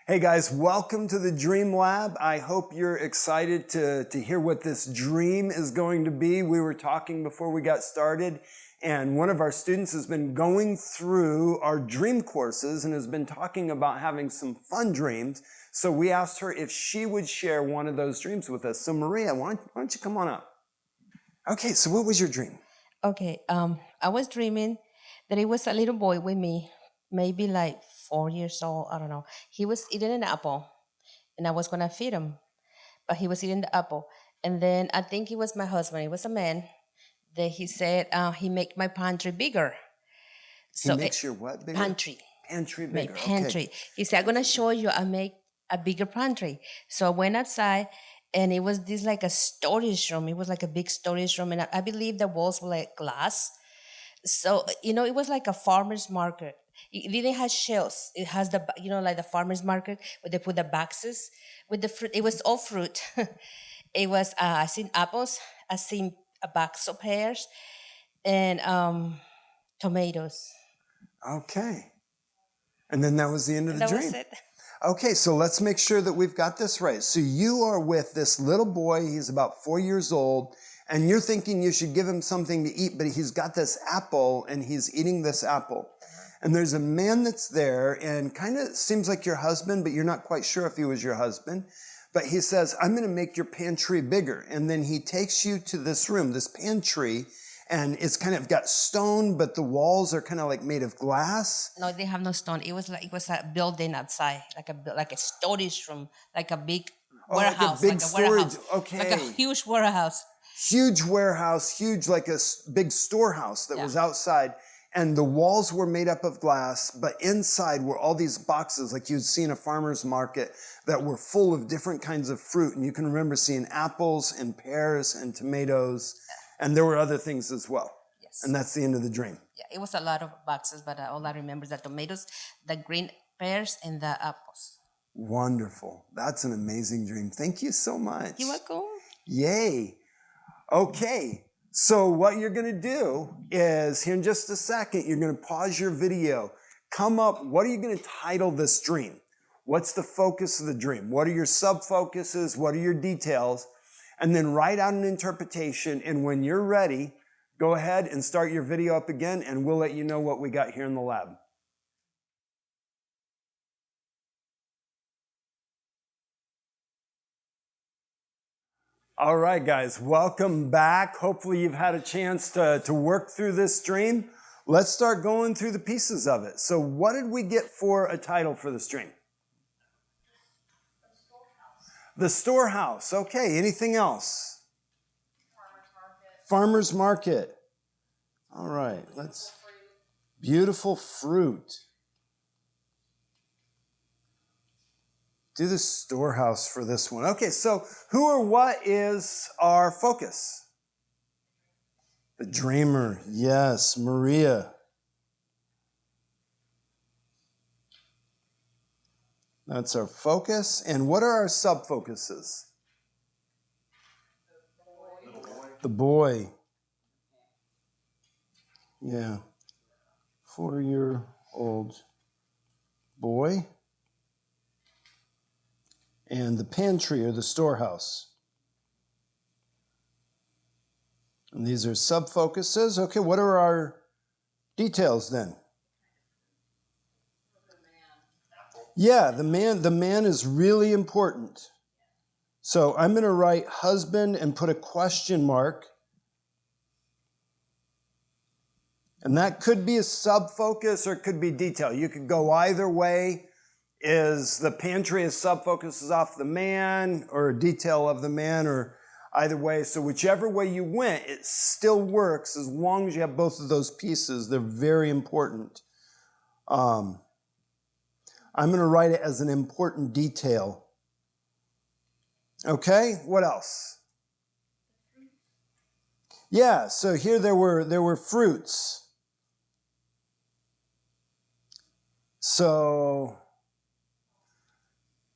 Hey guys, welcome to the Dream Lab. I hope you're excited to hear what this dream is going to be. We were talking before we got started, and one of our students has been going through our dream courses and has been talking about having some fun dreams. So we asked her if she would share one of those dreams with us. So Maria, why don't you come on up? Okay, so what was your dream? Okay, I was dreaming that it was a little boy with me, maybe like 4 years old. I don't know. He was eating an apple, and I was gonna feed him, but he was eating the apple. And then I think it was my husband. It was a man. That he said he make my pantry bigger. He So makes your what bigger? pantry, Pantry my bigger, okay. pantry. He said, "I'm gonna show you. I make a bigger pantry." So I went outside, and it was this like a storage room. It was like a big storage room, and I believe the walls were like glass. So it was like a farmer's market. It didn't have shelves. It has like the farmer's market where they put the boxes with the fruit. It was all fruit. It was I seen apples, I seen a box of pears, and tomatoes. Okay. And then that was the end of And the that was dream. it. Okay, so let's make sure that we've got this right. So you are with this little boy, he's about 4 years old, and you're thinking you should give him something to eat, but he's got this apple and he's eating this apple. And there's a man that's there and kind of seems like your husband, but you're not quite sure if he was your husband. But he says, I'm going to make your pantry bigger. And then he takes you to this room, this pantry, and it's kind of got stone, but the walls are kind of like made of glass. No, they have no stone. It was a building outside, like a storage room, like a big warehouse, like a big storage. warehouse, Okay. like a huge warehouse. Huge warehouse, huge, like a big storehouse that was outside. And the walls were made up of glass, but inside were all these boxes like you'd see in a farmer's market that were full of different kinds of fruit. And you can remember seeing apples and pears and tomatoes. And there were other things as well. Yes. And that's the end of the dream. Yeah, it was a lot of boxes, but all I remember is the tomatoes, the green pears, and the apples. Wonderful. That's an amazing dream. Thank you so much. You're welcome. Yay. Okay. So what you're going to do is here in just a second, you're going to pause your video. Come up. What are you going to title this dream? What's the focus of the dream? What are your sub-focuses? What are your details? And then write out an interpretation. And when you're ready, go ahead and start your video up again, and we'll let you know what we got here in the lab. All right, guys, welcome back. Hopefully you've had a chance to work through this dream. Let's start going through the pieces of it. So what did we get for a title for this dream? The Storehouse. Okay, anything else? Farmer's Market. All right, let's... Beautiful fruit. Do the Storehouse for this one. Okay, so who or what is our focus? The dreamer. Yes, Maria. That's our focus. And what are our sub-focuses? The boy. Yeah. 4-year-old boy. And the pantry or the storehouse. And these are sub-focuses. Okay, what are our details then? Yeah, the man is really important. So I'm going to write husband and put a question mark. And that could be a sub-focus or it could be detail. You could go either way. Is the pantry a sub-focuses off the man or a detail of the man, or either way? So whichever way you went, it still works as long as you have both of those pieces. They're very important. I'm going to write it as an important detail. Okay, what else? Yeah, so here there were fruits. So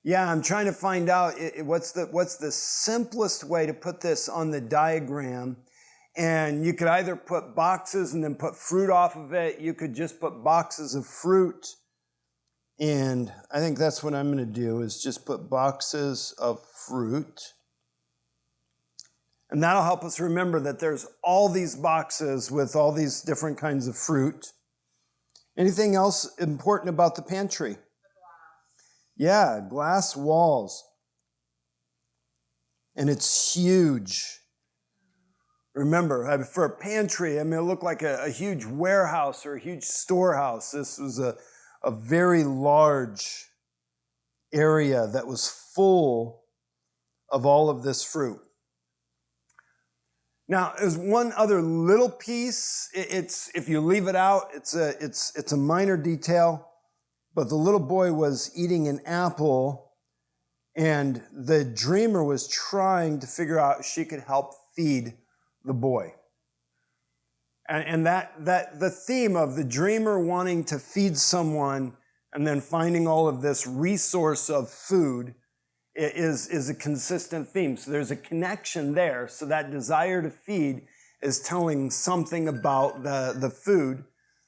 yeah, I'm trying to find out what's the simplest way to put this on the diagram. And you could either put boxes and then put fruit off of it. You could just put boxes of fruit. And I think that's what I'm going to do, is just put boxes of fruit. And that'll help us remember that there's all these boxes with all these different kinds of fruit. Anything else important about the pantry? Yeah, glass walls. And it's huge. Remember, for a pantry, I mean, it looked like a huge warehouse or a huge storehouse. This was a very large area that was full of all of this fruit. Now, there's one other little piece. It's if you leave it out, it's a minor detail. But the little boy was eating an apple, and the dreamer was trying to figure out if she could help feed the boy. And that the theme of the dreamer wanting to feed someone and then finding all of this resource of food is a consistent theme. So there's a connection there. So that desire to feed is telling something about the food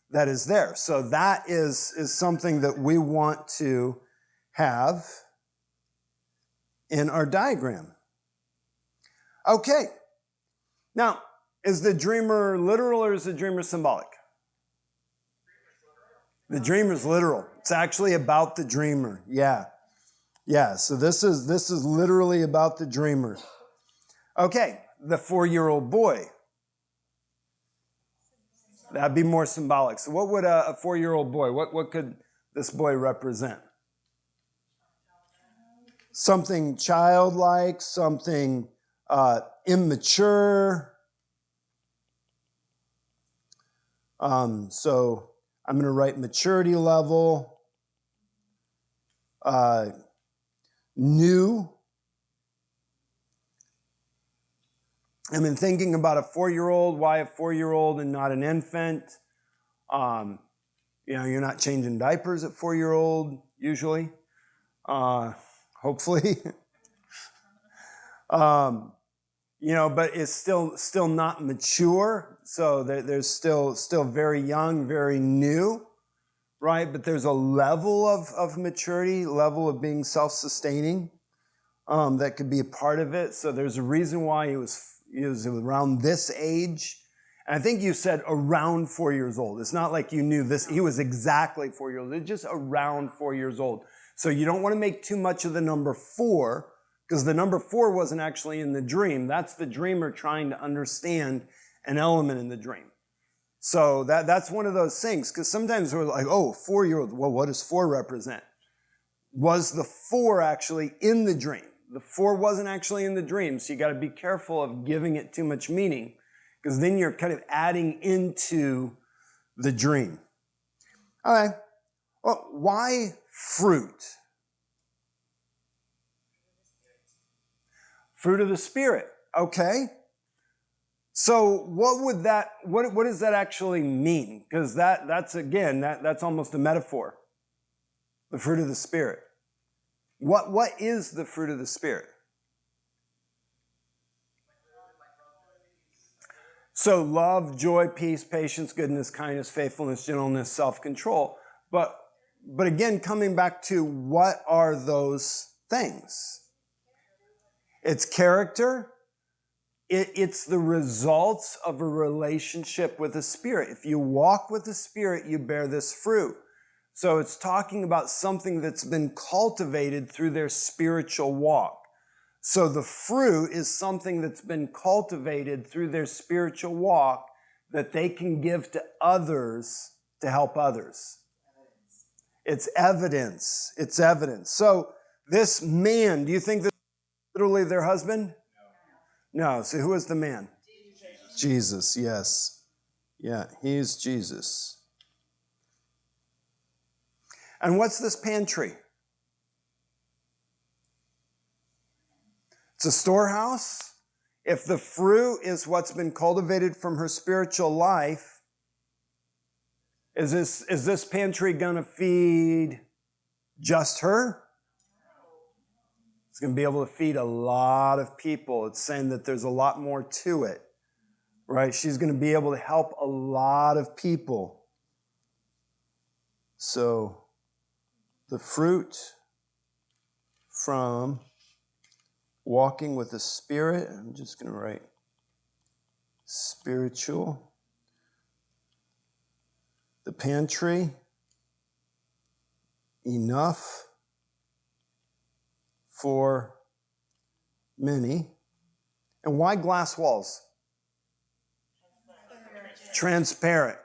that is there. So that is something that we want to have in our diagram. Okay. Now, is the dreamer literal or is the dreamer symbolic? The dreamer's literal. It's actually about the dreamer. Yeah. Yeah, so this is literally about the dreamer. Okay, the 4-year-old boy. That'd be more symbolic. So what would a 4-year-old boy, what could this boy represent? Something childlike, something immature. So I'm going to write maturity level. New. I've been thinking about a 4-year-old. Why a 4-year-old and not an infant? You're not changing diapers at 4-year-old usually. Hopefully. But it's still not mature. So there's still very young, very new, right? But there's a level of maturity, level of being self-sustaining that could be a part of it. So there's a reason why he was around this age. And I think you said around 4 years old. It's not like you knew this. He was exactly 4 years old. It's just around 4 years old. So you don't want to make too much of the number 4, because the number 4 wasn't actually in the dream. That's the dreamer trying to understand an element in the dream. So that's one of those things, because sometimes we're like, 4-year-old, well, what does 4 represent? Was the 4 actually in the dream? The 4 wasn't actually in the dream, so you got to be careful of giving it too much meaning, because then you're kind of adding into the dream. All right. Well, why fruit? Fruit of the Spirit. Okay. So what does that actually mean? Because that's almost a metaphor. The fruit of the Spirit. What is the fruit of the Spirit? So love, joy, peace, patience, goodness, kindness, faithfulness, gentleness, self-control. But again, coming back to what are those things? It's character. It's the results of a relationship with the Spirit. If you walk with the Spirit, you bear this fruit. So it's talking about something that's been cultivated through their spiritual walk. So the fruit is something that's been cultivated through their spiritual walk that they can give to others to help others. It's evidence. It's evidence. So this man, do you think this is literally their husband? No. So who is the man? Jesus, yes. Yeah, he's Jesus. And what's this pantry? It's a storehouse. If the fruit is what's been cultivated from her spiritual life, is this pantry going to feed just her? It's going to be able to feed a lot of people. It's saying that there's a lot more to it, right? She's going to be able to help a lot of people. So the fruit from walking with the Spirit. I'm just going to write spiritual. The pantry, enough for many. And why glass walls? Transparent.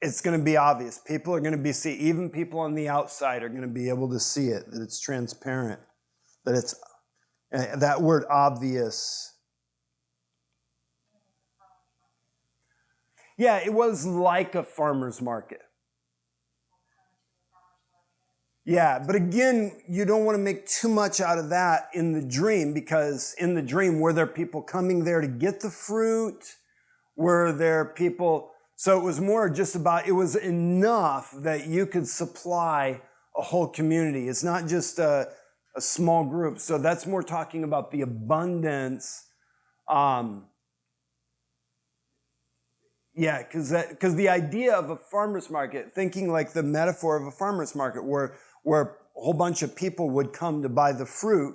It's going to be obvious. People are going to be even people on the outside are going to be able to see it, that it's transparent, that it's that word obvious. Yeah, it was like a farmer's market. Yeah, but again, you don't want to make too much out of that in the dream, because in the dream, were there people coming there to get the fruit? Were there people? So it was more just about, it was enough that you could supply a whole community. It's not just a small group. So that's more talking about the abundance. Yeah, because the idea of a farmer's market, thinking like the metaphor of a farmer's market, where a whole bunch of people would come to buy the fruit,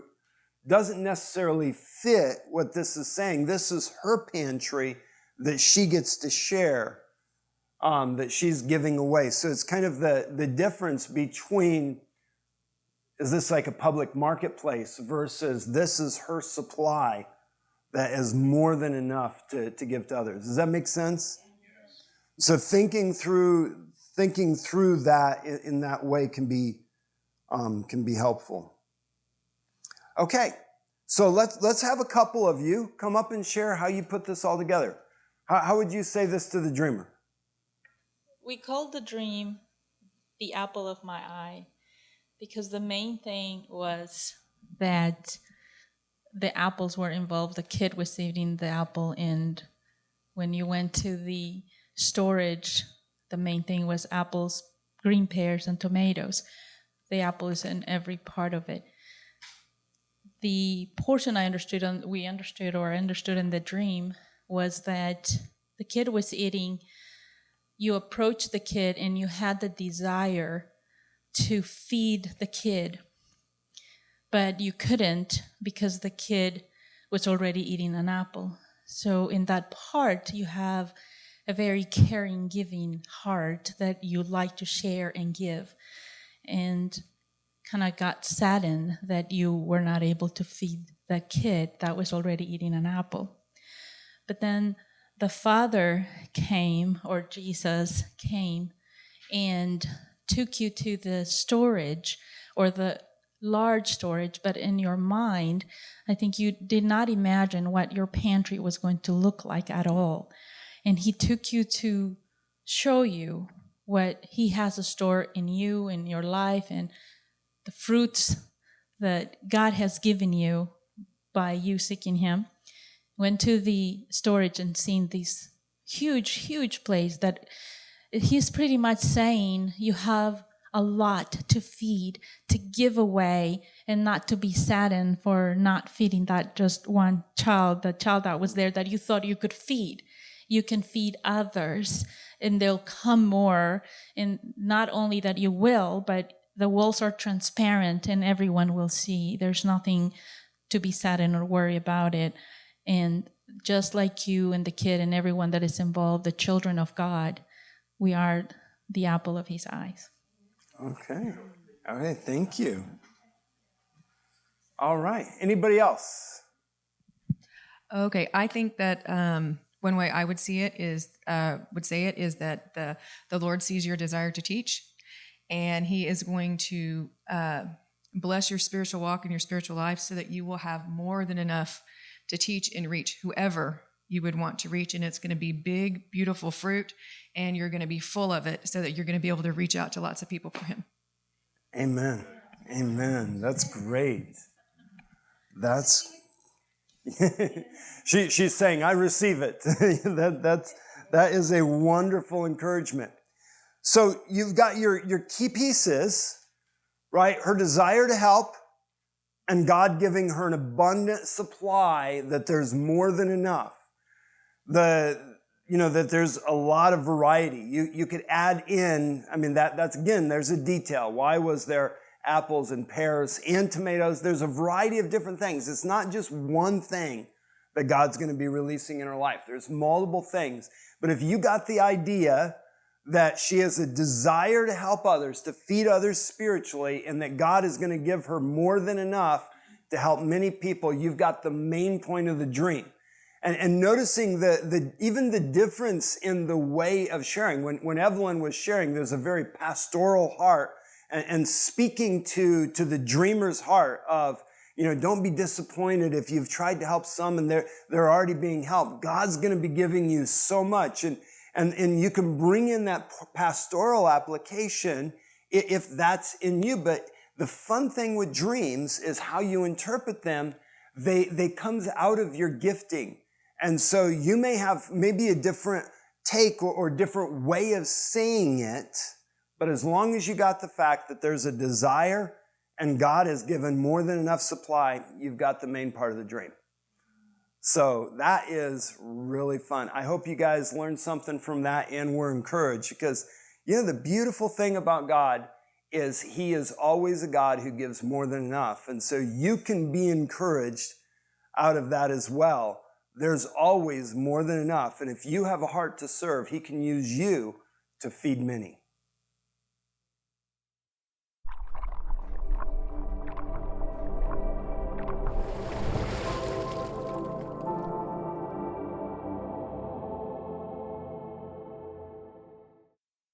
doesn't necessarily fit what this is saying. This is her pantry that she gets to share, that she's giving away. So it's kind of the difference between, is this like a public marketplace versus this is her supply that is more than enough to give to others. Does that make sense? So thinking through that in that way can be helpful. Okay, so let's have a couple of you come up and share how you put this all together. How would you say this to the dreamer? We called the dream the apple of my eye because the main thing was that the apples were involved. The kid was eating the apple, and when you went to the storage, the main thing was apples, green pears, and tomatoes. The apple is in every part of it. The portion I understood in the dream was that the kid was eating. You approached the kid and you had the desire to feed the kid, but you couldn't because the kid was already eating an apple. So in that part, you have a very caring, giving heart that you like to share and give. And kind of got saddened that you were not able to feed that kid that was already eating an apple. But then the Father came, or Jesus came, and took you to the storage, or the large storage, but in your mind, I think you did not imagine what your pantry was going to look like at all. And he took you to show you what he has to store in you, in your life, and the fruits that God has given you by you seeking him. Went to the storage and seen this huge place that he's pretty much saying you have a lot to feed, to give away, and not to be saddened for not feeding that just one child, the child that was there that you thought you could feed. You can feed others, and they'll come more. And not only that you will, but the walls are transparent and everyone will see. There's nothing to be saddened or worry about it. And just like you and the kid and everyone that is involved, the children of God, we are the apple of his eyes. Okay. All right. Thank you. All right. Anybody else? Okay. I think that one way I would say it is that the Lord sees your desire to teach, and he is going to bless your spiritual walk and your spiritual life so that you will have more than enough to teach and reach whoever you would want to reach. And it's going to be big, beautiful fruit, and you're going to be full of it so that you're going to be able to reach out to lots of people for him. Amen. Amen. That's great. That's she's saying, I receive it. That is a wonderful encouragement. So you've got your key pieces, right? Her desire to help, and God giving her an abundant supply, that there's more than enough. That there's a lot of variety. You could add in, I mean, that's again, there's a detail. Why was there apples and pears and tomatoes. There's a variety of different things. It's not just one thing that God's going to be releasing in her life. There's multiple things. But if you got the idea that she has a desire to help others, to feed others spiritually, and that God is going to give her more than enough to help many people, you've got the main point of the dream. And noticing even the difference in the way of sharing. When Evelyn was sharing, there's a very pastoral heart and speaking to the dreamer's heart of, don't be disappointed if you've tried to help some and they're already being helped. God's going to be giving you so much. And you can bring in that pastoral application if that's in you. But the fun thing with dreams is how you interpret them. They comes out of your gifting. And so you may have maybe a different take or different way of saying it, but as long as you got the fact that there's a desire and God has given more than enough supply, you've got the main part of the dream. So that is really fun. I hope you guys learned something from that and were encouraged, because the beautiful thing about God is he is always a God who gives more than enough. And so you can be encouraged out of that as well. There's always more than enough. And if you have a heart to serve, he can use you to feed many.